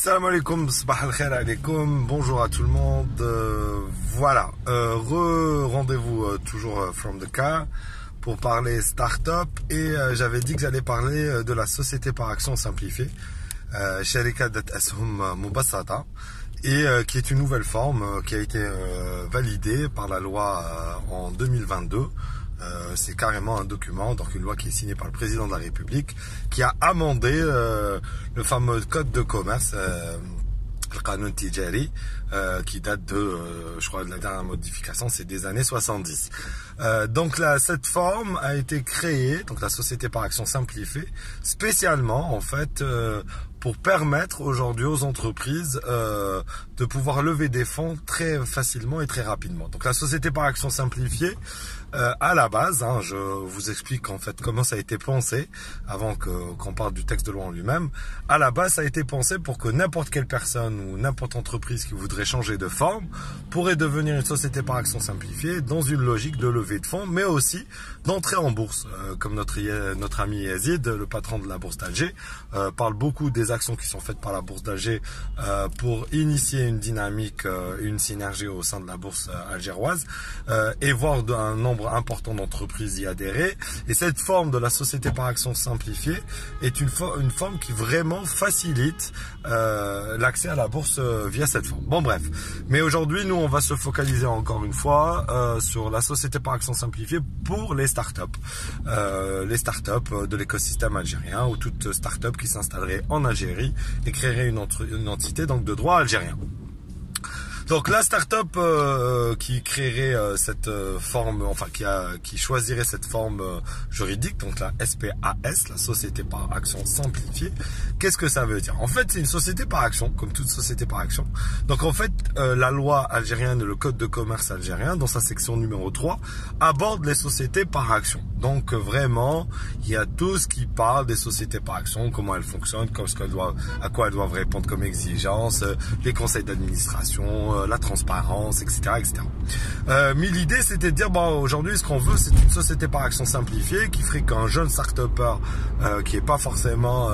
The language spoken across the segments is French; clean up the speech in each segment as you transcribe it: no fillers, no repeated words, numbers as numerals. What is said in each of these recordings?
Salam alaikum, sabah al-khair alaikum, bonjour à tout le monde. Voilà, rendez-vous toujours from the car pour parler start-up et j'avais dit que j'allais parler de la société par action simplifiée, Sharika Dat Ashum Mubassata, et qui est une nouvelle forme qui a été validée par la loi en 2022. C'est carrément un document, donc une loi qui est signée par le président de la République, qui a amendé le fameux code de commerce, le Qanun Tijari, qui date de, je crois, de la dernière modification, c'est des années 70. Donc là, cette forme a été créée, donc la société par action simplifiée, spécialement en fait pour permettre aujourd'hui aux entreprises de pouvoir lever des fonds très facilement et très rapidement. Donc la société par action simplifiée, à la base, je vous explique en fait comment ça a été pensé avant qu'on parle du texte de loi en lui-même. À la base, ça a été pensé pour que n'importe quelle personne ou n'importe entreprise qui voudrait changer de forme pourrait devenir une société par action simplifiée dans une logique de levée de fonds, mais aussi d'entrée en bourse. Comme notre ami Yazid, le patron de la bourse d'Alger, parle beaucoup des actions qui sont faites par la bourse d'Alger pour initier une dynamique, une synergie au sein de la bourse algéroise et voir un nombre important d'entreprises y adhérer. Et cette forme de la société par action simplifiée est une forme qui vraiment facilite l'accès à la bourse via cette forme. Bon bref, mais aujourd'hui nous on va se focaliser encore une fois sur la société par action simplifiée pour les startups de l'écosystème algérien, ou toute startup qui s'installerait en Algérie et créerait une entité donc de droit algérien. Donc la start-up qui créerait cette forme, enfin qui choisirait cette forme juridique, donc la SPAS, la société par action simplifiée, qu'est-ce que ça veut dire? En fait, c'est une société par action, comme toute société par action. Donc en fait, la loi algérienne, le code de commerce algérien, dans sa section numéro 3, aborde les sociétés par action. Donc vraiment, il y a tout ce qui parle des sociétés par action, comment elles fonctionnent, à quoi elles doivent répondre comme exigence, les conseils d'administration, la transparence, etc., etc. Mais l'idée, c'était de dire, bon, aujourd'hui, ce qu'on veut, c'est une société par action simplifiée qui ferait qu'un jeune start-upper qui est pas forcément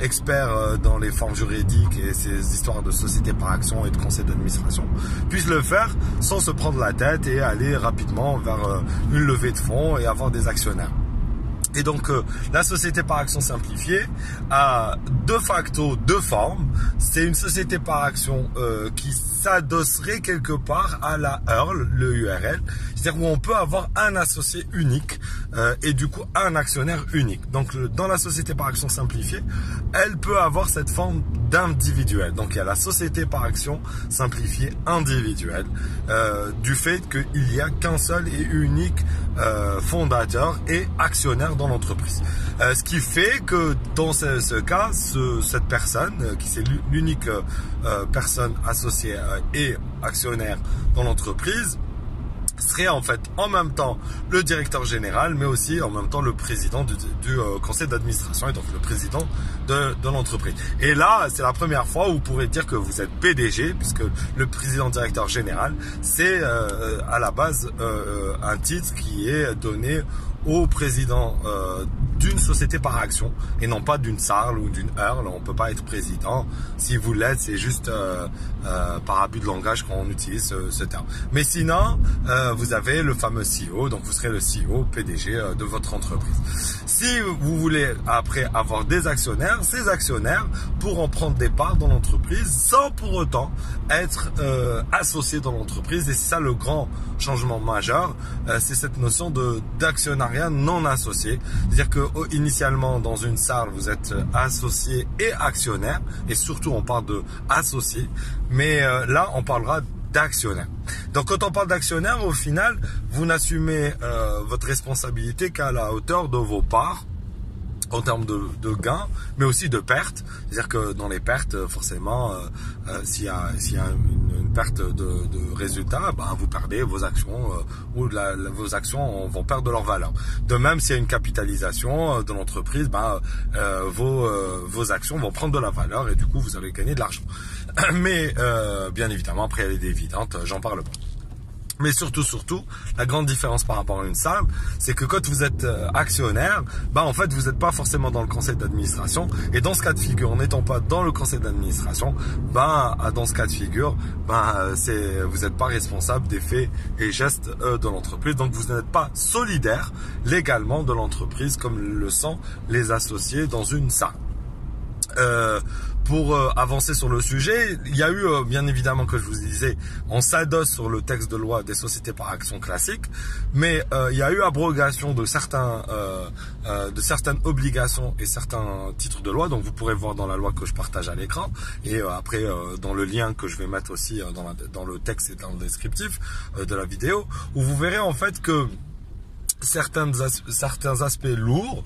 expert dans les formes juridiques et ces histoires de société par action et de conseil d'administration puisse le faire sans se prendre la tête et aller rapidement vers une levée de fonds et avoir des actionnaires. Et donc, la société par action simplifiée a de facto deux formes. C'est une société par action qui s'adosserait quelque part à la URL, le URL, c'est-à-dire où on peut avoir un associé unique et du coup un actionnaire unique. Donc, dans la société par action simplifiée, elle peut avoir cette forme d'individuel. Donc, il y a la société par action simplifiée individuelle du fait qu'il n'y a qu'un seul et unique fondateur et actionnaire dans l'entreprise. Ce qui fait que dans ce cas, cette personne, qui c'est l'unique personne associée et actionnaire dans l'entreprise, serait en fait en même temps le directeur général, mais aussi en même temps le président du conseil d'administration et donc le président de l'entreprise. Et là, c'est la première fois où vous pourrez dire que vous êtes PDG, puisque le président directeur général, c'est à la base un titre qui est donné au président d'une société par action et non pas d'une SARL ou d'une URL. On peut pas être président. Si vous l'êtes, c'est juste par abus de langage qu'on utilise ce terme. Mais sinon, vous avez le fameux CEO, donc vous serez le CEO, PDG de votre entreprise. Si vous voulez après avoir des actionnaires, ces actionnaires pourront prendre des parts dans l'entreprise sans pour autant être associés dans l'entreprise. Et c'est ça le grand changement majeur, c'est cette notion d'actionnariat non associé. C'est-à-dire que initialement dans une SARL, vous êtes associé et actionnaire, et surtout on parle de associé, mais là on parlera d'actionnaire. Donc quand on parle d'actionnaire, au final, vous n'assumez votre responsabilité qu'à la hauteur de vos parts en termes de gains, mais aussi de pertes. C'est-à-dire que dans les pertes, forcément, s'il y a une perte de résultat, vous perdez vos actions ou vos actions vont perdre de leur valeur. De même, s'il y a une capitalisation de l'entreprise, vos actions vont prendre de la valeur et du coup, vous allez gagner de l'argent. Mais bien évidemment, après, il y a les dividendes, j'en parle pas. Mais surtout, la grande différence par rapport à une SARL, c'est que quand vous êtes actionnaire, en fait, vous n'êtes pas forcément dans le conseil d'administration. Et dans ce cas de figure, en n'étant pas dans le conseil d'administration, dans ce cas de figure, vous n'êtes pas responsable des faits et gestes de l'entreprise. Donc, vous n'êtes pas solidaire légalement de l'entreprise comme le sont les associés dans une SARL. Pour avancer sur le sujet, il y a eu, bien évidemment, que je vous disais, on s'adosse sur le texte de loi des sociétés par action classiques, mais il y a eu abrogation de certaines obligations et certains titres de loi. Donc vous pourrez voir dans la loi que je partage à l'écran et après dans le lien que je vais mettre aussi dans le texte et dans le descriptif de la vidéo, où vous verrez en fait que certains aspects lourds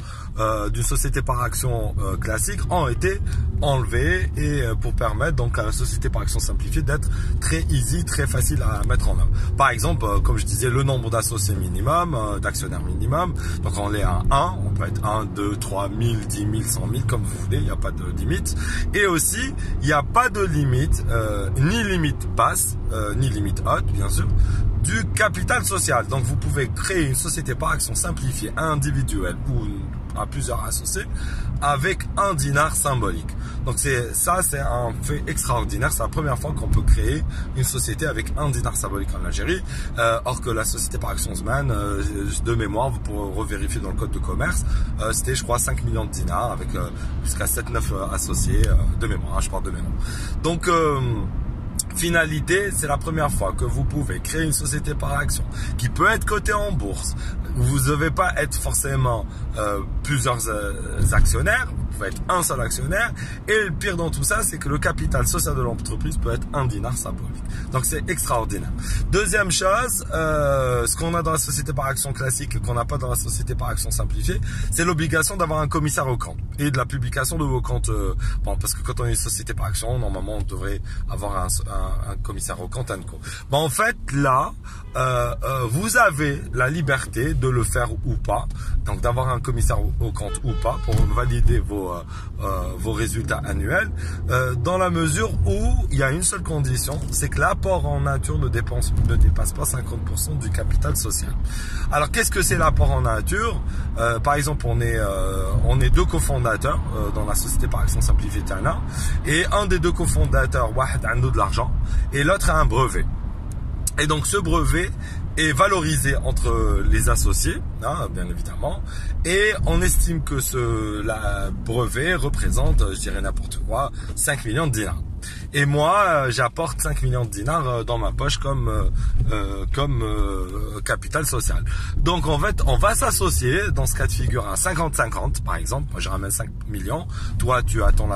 d'une société par action classique ont été enlevés et pour permettre donc à la société par action simplifiée d'être très easy, très facile à mettre en œuvre. Par exemple, comme je disais, le nombre d'associés minimum, d'actionnaires minimum. Donc on est à 1, on peut être 1, 2, 3, 1000, 10 000, 100 000 comme vous voulez, il n'y a pas de limite. Et aussi, il n'y a pas de limite, ni limite basse, ni limite haute bien sûr, du capital social. Donc vous pouvez créer une société par action simplifiée individuelle ou à plusieurs associés avec 1 dinar symbolique. Donc c'est un fait extraordinaire. C'est la première fois qu'on peut créer une société avec 1 dinar symbolique en Algérie. Or que la société par action Zman, de mémoire, vous pourrez revérifier dans le code de commerce, c'était je crois 5 millions de dinars avec jusqu'à 7-9 associés de mémoire, je parle de mémoire. Donc finalité, c'est la première fois que vous pouvez créer une société par action qui peut être cotée en bourse. Vous ne devez pas être forcément plusieurs actionnaires, vous pouvez être un seul actionnaire. Et le pire dans tout ça, c'est que le capital social de l'entreprise peut être 1 dinar symbolique. Donc c'est extraordinaire. Deuxième chose, ce qu'on a dans la société par action classique et qu'on n'a pas dans la société par action simplifiée, c'est l'obligation d'avoir un commissaire aux comptes et de la publication de vos comptes. Parce que quand on est une société par action, normalement on devrait avoir un commissaire aux comptes. En fait, là, vous avez la liberté de le faire ou pas, donc d'avoir un commissaire aux comptes ou pas pour valider vos résultats annuels, dans la mesure où il y a une seule condition, c'est que l'apport en nature ne dépasse pas 50% du capital social. Alors qu'est-ce que c'est l'apport en nature? Par exemple, on est 2 cofondateurs dans la société par action simplifiée Tana, et un des 2 cofondateurs, Wahed a de l'argent et l'autre a un brevet. Et donc ce brevet est valorisé entre les associés, bien évidemment, et on estime que la brevet représente, je dirais n'importe quoi, 5 millions de dinars. Et moi, j'apporte 5 millions de dinars dans ma poche comme capital social. Donc en fait, on va s'associer dans ce cas de figure à 50-50, par exemple. Moi, je ramène 5 millions. Toi, tu as ton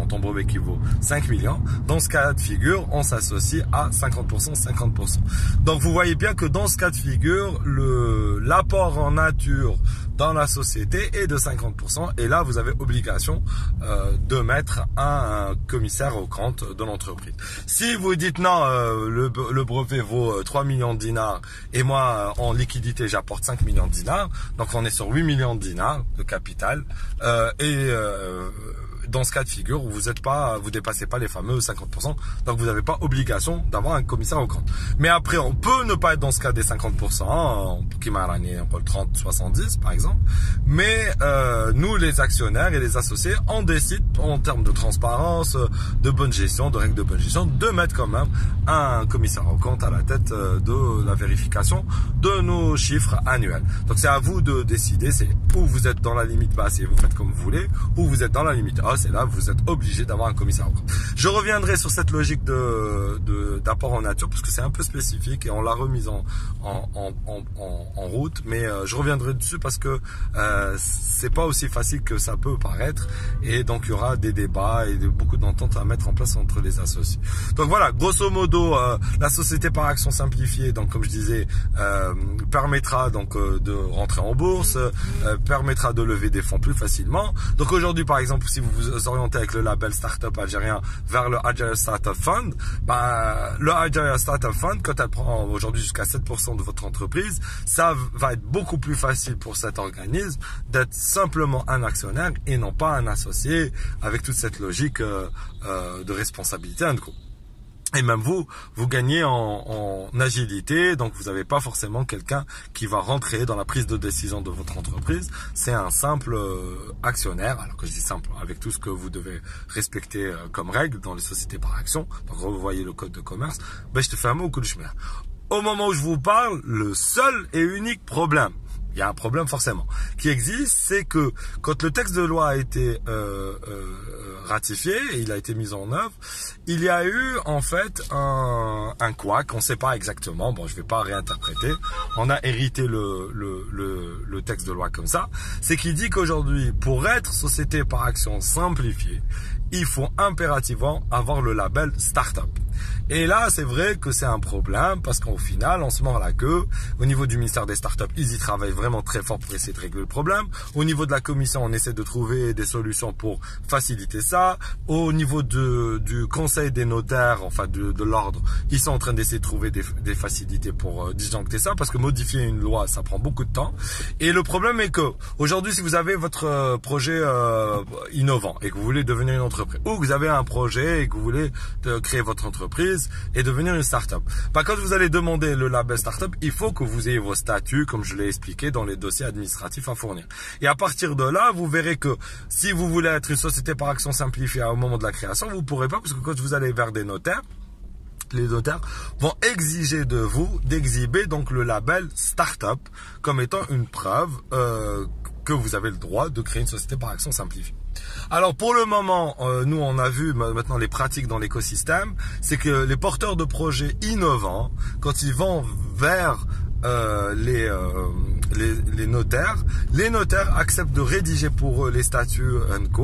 ton brevet qui vaut 5 millions. Dans ce cas de figure, on s'associe à 50%, 50%. Donc vous voyez bien que dans ce cas de figure, l'apport en nature dans la société est de 50%. Et là, vous avez obligation de mettre un commissaire aux comptes de l'entreprise. Si vous dites non, le brevet vaut 3 millions de dinars et moi en liquidité j'apporte 5 millions de dinars, donc on est sur 8 millions de dinars de capital dans ce cas de figure, vous dépassez pas les fameux 50%, donc vous n'avez pas obligation d'avoir un commissaire aux comptes. Mais après, on peut ne pas être dans ce cas des 50%, on peut le 30, 70 par exemple, mais nous les actionnaires et les associés, on décide en termes de transparence, de bonne gestion, de règles de bonne gestion, de mettre quand même un commissaire aux comptes à la tête de la vérification de nos chiffres annuels. Donc c'est à vous de décider, c'est où vous êtes dans la limite basse et vous faites comme vous voulez, ou vous êtes dans la limite haute, et là vous êtes obligé d'avoir un commissaire aux comptes. Je reviendrai sur cette logique d'apport en nature parce que c'est un peu spécifique et on l'a remise en route, mais je reviendrai dessus parce que c'est pas aussi facile que ça peut paraître, et donc il y aura des débats et beaucoup d'ententes à mettre en place entre les associés. Donc voilà, grosso modo, la société par action simplifiée, donc comme je disais, permettra donc de rentrer en bourse, permettra de lever des fonds plus facilement. Donc aujourd'hui, par exemple, si vous vous orientez avec le label Startup algérien vers le Algeria Startup Fund, le Algeria Startup Fund, quand elle prend aujourd'hui jusqu'à 7% de votre entreprise, ça va être beaucoup plus facile pour cet organisme d'être simplement un actionnaire et non pas un associé avec toute cette logique de responsabilité. Et même vous gagnez en agilité, donc vous n'avez pas forcément quelqu'un qui va rentrer dans la prise de décision de votre entreprise. C'est un simple actionnaire, alors que je dis simple, avec tout ce que vous devez respecter comme règle dans les sociétés par action. Donc revoyez le code de commerce. Ben, je te fais un mot au coup de chemin. Au moment où je vous parle, le seul et unique problème, il y a un problème forcément, qui existe, c'est que quand le texte de loi a été ratifié et il a été mis en œuvre, il y a eu en fait un couac, on ne sait pas exactement, bon je vais pas réinterpréter, on a hérité le texte de loi comme ça, c'est qu'il dit qu'aujourd'hui, pour être société par action simplifiée, il faut impérativement avoir le label Startup. Et là, c'est vrai que c'est un problème parce qu'au final, on se mord la queue. Au niveau du ministère des startups, ils y travaillent vraiment très fort pour essayer de régler le problème. Au niveau de la commission, on essaie de trouver des solutions pour faciliter ça. Au niveau du conseil des notaires, enfin de l'ordre, ils sont en train d'essayer de trouver des facilités pour disjoncter ça parce que modifier une loi, ça prend beaucoup de temps. Et le problème est que aujourd'hui, si vous avez votre projet innovant et que vous voulez devenir une entreprise, ou que vous avez un projet et que vous voulez créer votre entreprise et devenir une start-up. Par contre, vous allez demander le label start-up, il faut que vous ayez vos statuts, comme je l'ai expliqué, dans les dossiers administratifs à fournir. Et à partir de là, vous verrez que si vous voulez être une société par action simplifiée au moment de la création, vous ne pourrez pas, parce que quand vous allez vers des notaires, les notaires vont exiger de vous d'exhiber donc le label start-up comme étant une preuve que vous avez le droit de créer une société par action simplifiée. Alors pour le moment, nous on a vu maintenant les pratiques dans l'écosystème, c'est que les porteurs de projets innovants, quand ils vont vers les notaires acceptent de rédiger pour eux les statuts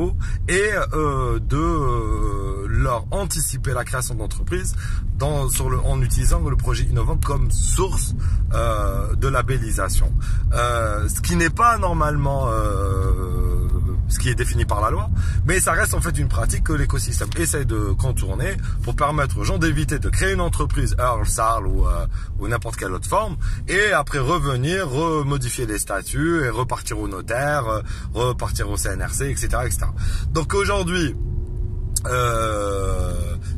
& et de leur anticiper la création d'entreprise en utilisant le projet innovant comme source de labellisation. Ce qui n'est pas normalement ce qui est défini par la loi, mais ça reste en fait une pratique que l'écosystème essaie de contourner pour permettre aux gens d'éviter de créer une entreprise Earl, Sarl ou n'importe quelle autre forme et après revenir, remodifier les statuts et repartir au notaire, repartir au CNRC, etc. etc. Donc aujourd'hui,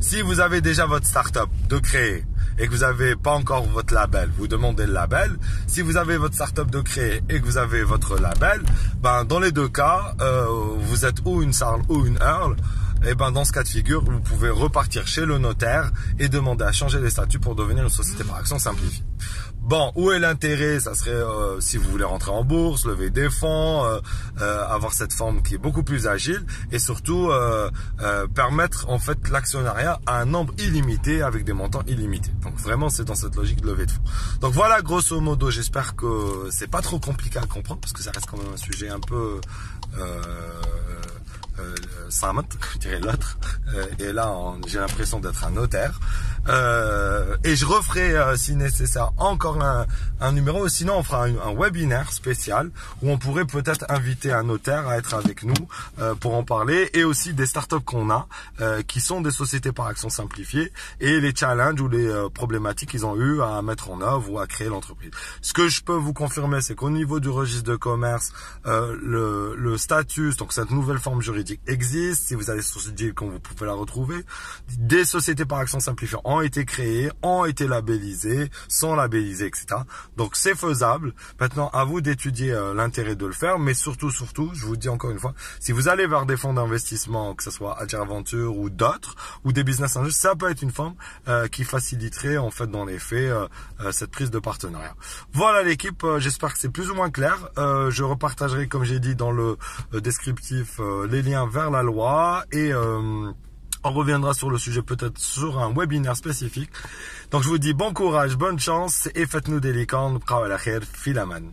si vous avez déjà votre start-up de créer et que vous n'avez pas encore votre label, vous demandez le label. Si vous avez votre start-up de créer et que vous avez votre label, ben dans les deux cas, vous êtes ou une Sarl ou une Earl. Et ben dans ce cas de figure, vous pouvez repartir chez le notaire et demander à changer les statuts pour devenir une société par action simplifiée. Bon, où est l'intérêt? Ça serait si vous voulez rentrer en bourse, lever des fonds, avoir cette forme qui est beaucoup plus agile et surtout permettre en fait l'actionnariat à un nombre illimité avec des montants illimités. Donc vraiment c'est dans cette logique de levée de fonds. Donc voilà grosso modo, j'espère que c'est pas trop compliqué à comprendre parce que ça reste quand même un sujet un peu Samant, je dirais l'autre, et là j'ai l'impression d'être un notaire, et je referai si nécessaire encore un numéro, sinon on fera un webinaire spécial où on pourrait peut-être inviter un notaire à être avec nous pour en parler, et aussi des startups qu'on a qui sont des sociétés par action simplifiées et les challenges ou les problématiques qu'ils ont eu à mettre en œuvre ou à créer l'entreprise. Ce que je peux vous confirmer, c'est qu'au niveau du registre de commerce, le statut, donc cette nouvelle forme juridique existe. Si vous allez sur ce deal, vous pouvez la retrouver. Des sociétés par action simplifiées ont été créées, ont été labellisées, sont labellisées, etc. Donc c'est faisable. Maintenant, à vous d'étudier l'intérêt de le faire, mais surtout, je vous dis encore une fois, si vous allez vers des fonds d'investissement, que ce soit Agir Aventure ou d'autres, ou des business angels, ça peut être une forme qui faciliterait en fait dans les faits cette prise de partenariat. Voilà l'équipe, j'espère que c'est plus ou moins clair. Je repartagerai, comme j'ai dit dans le descriptif, les liens vers la loi et on reviendra sur le sujet peut-être sur un webinaire spécifique. Donc je vous dis bon courage, bonne chance et faites-nous des licornes. Filaman.